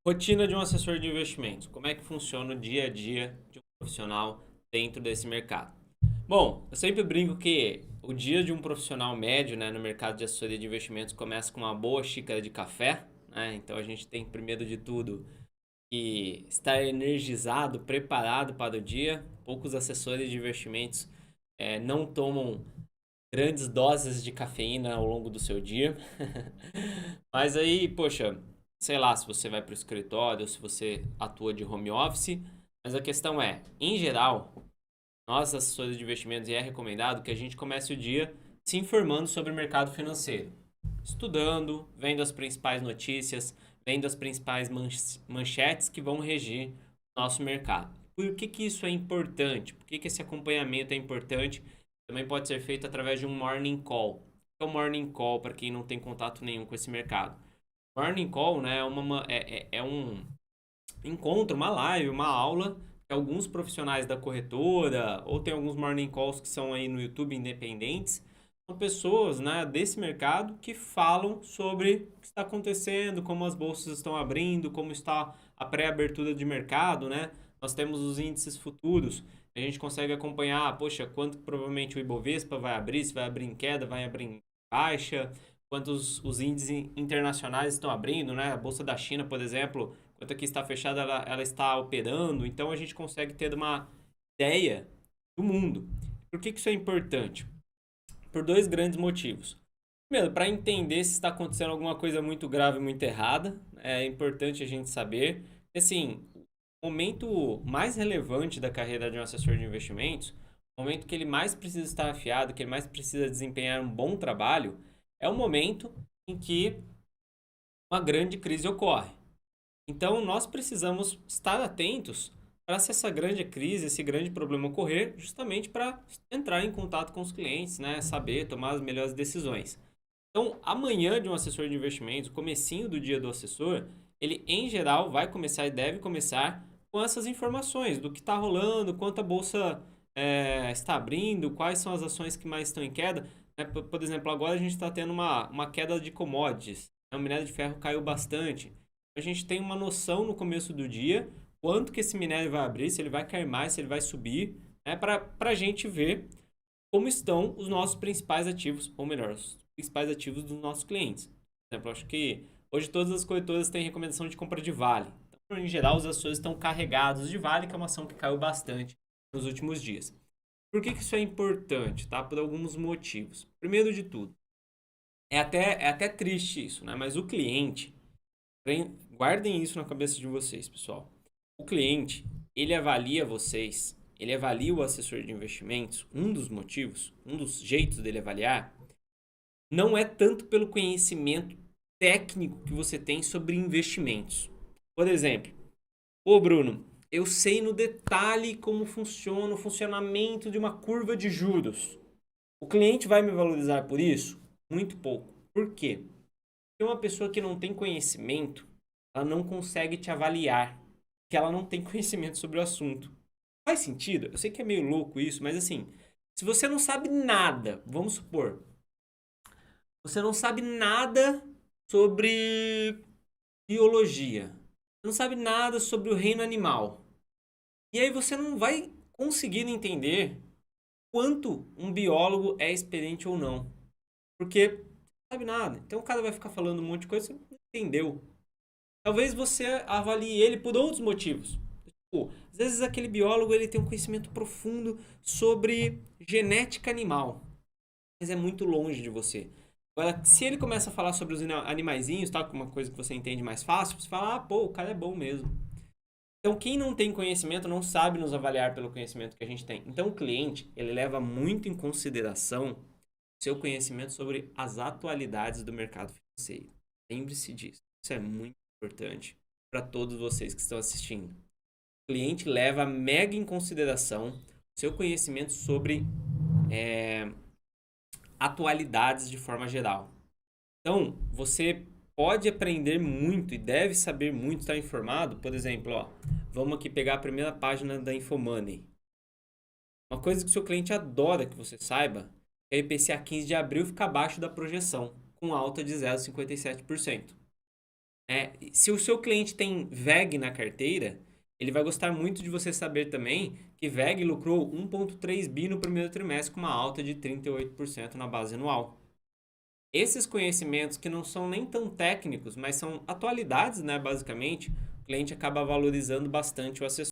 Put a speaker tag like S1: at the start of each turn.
S1: Rotina de um assessor de investimentos. Como é que funciona o dia a dia de um profissional dentro desse mercado? Bom, eu sempre brinco que o dia de um profissional médio, né, no mercado de assessoria de investimentos começa com uma boa xícara de café, né? Então a gente tem, primeiro de tudo, que estar energizado, preparado para o dia. Poucos assessores de investimentos não tomam grandes doses de cafeína ao longo do seu dia. Mas aí, poxa, sei lá se você vai para o escritório ou se você atua de home office, mas a questão é, em geral, nós, assessores de investimentos, é recomendado que a gente comece o dia se informando sobre o mercado financeiro, estudando, vendo as principais notícias, vendo as principais manchetes que vão regir o nosso mercado. Por que isso é importante? Por que esse acompanhamento é importante? Também pode ser feito através de um morning call. O que é um morning call para quem não tem contato nenhum com esse mercado? Morning call, né, é um encontro, uma live, uma aula que alguns profissionais da corretora ou tem alguns morning calls que são aí no YouTube independentes, são pessoas, né, desse mercado que falam sobre o que está acontecendo, como as bolsas estão abrindo, como está a pré-abertura de mercado, né? Nós temos os índices futuros, a gente consegue acompanhar, poxa, quanto provavelmente o Ibovespa vai abrir, se vai abrir em queda, vai abrir em baixa, quantos os índices internacionais estão abrindo, né? A bolsa da China, por exemplo, enquanto aqui está fechada, ela está operando. Então a gente consegue ter uma ideia do mundo. Por que isso é importante? Por dois grandes motivos. Primeiro, para entender se está acontecendo alguma coisa muito grave, muito errada, é importante a gente saber. Assim, o momento mais relevante da carreira de um assessor de investimentos, o momento que ele mais precisa estar afiado, que ele mais precisa desempenhar um bom trabalho, é o momento em que uma grande crise ocorre. Então, nós precisamos estar atentos para se essa grande crise, esse grande problema ocorrer, justamente para entrar em contato com os clientes, né? Saber tomar as melhores decisões. Então, amanhã de um assessor de investimentos, comecinho do dia do assessor, ele em geral vai começar e deve começar com essas informações do que está rolando, quanto a bolsa está abrindo, quais são as ações que mais estão em queda. Né? Por exemplo, agora a gente está tendo uma queda de commodities. O minério de ferro caiu bastante. A gente tem uma noção no começo do dia quanto que esse minério vai abrir, se ele vai cair mais, se ele vai subir, né? Para a gente ver como estão os nossos principais ativos, ou melhor, os principais ativos dos nossos clientes. Por exemplo, eu acho que hoje todas as corretoras têm recomendação de compra de Vale. Então, em geral, os ações estão carregados de Vale, que é uma ação que caiu bastante nos últimos dias. Por que isso é importante? Tá? Por alguns motivos. Primeiro de tudo, é até triste isso, né? Mas o cliente, guardem isso na cabeça de vocês, pessoal. O cliente, ele avalia vocês, ele avalia o assessor de investimentos. Um dos motivos, um dos jeitos dele avaliar, não é tanto pelo conhecimento técnico que você tem sobre investimentos. Por exemplo, ô Bruno, eu sei no detalhe como funciona o funcionamento de uma curva de juros. O cliente vai me valorizar por isso? Muito pouco. Por quê? Porque uma pessoa que não tem conhecimento, ela não consegue te avaliar, porque ela não tem conhecimento sobre o assunto. Faz sentido? Eu sei que é meio louco isso, mas assim, se você não sabe nada, vamos supor, você não sabe nada sobre biologia, não sabe nada sobre o reino animal, e aí você não vai conseguir entender quanto um biólogo é experiente ou não, porque não sabe nada. Então o cara vai ficar falando um monte de coisa que você não entendeu. Talvez você avalie ele por outros motivos. Tipo, às vezes aquele biólogo ele tem um conhecimento profundo sobre genética animal, mas é muito longe de você. Agora, se ele começa a falar sobre os animaizinhos, tá, uma coisa que você entende mais fácil, você fala, ah, pô, o cara é bom mesmo. Então, quem não tem conhecimento não sabe nos avaliar pelo conhecimento que a gente tem. Então, o cliente, ele leva muito em consideração seu conhecimento sobre as atualidades do mercado financeiro. Lembre-se disso. Isso é muito importante para todos vocês que estão assistindo. O cliente leva mega em consideração seu conhecimento sobre atualidades de forma geral. Então, você pode aprender muito e deve saber muito, estar informado. Por exemplo, ó, vamos aqui pegar a primeira página da Infomoney. Uma coisa que o seu cliente adora que você saiba é o IPCA 15 de abril ficar abaixo da projeção, com alta de 0,57%. Se o seu cliente tem VEG na carteira, ele vai gostar muito de você saber também que VEG lucrou 1,3 bi no primeiro trimestre, com uma alta de 38% na base anual. Esses conhecimentos que não são nem tão técnicos, mas são atualidades, né, basicamente, o cliente acaba valorizando bastante o assessor.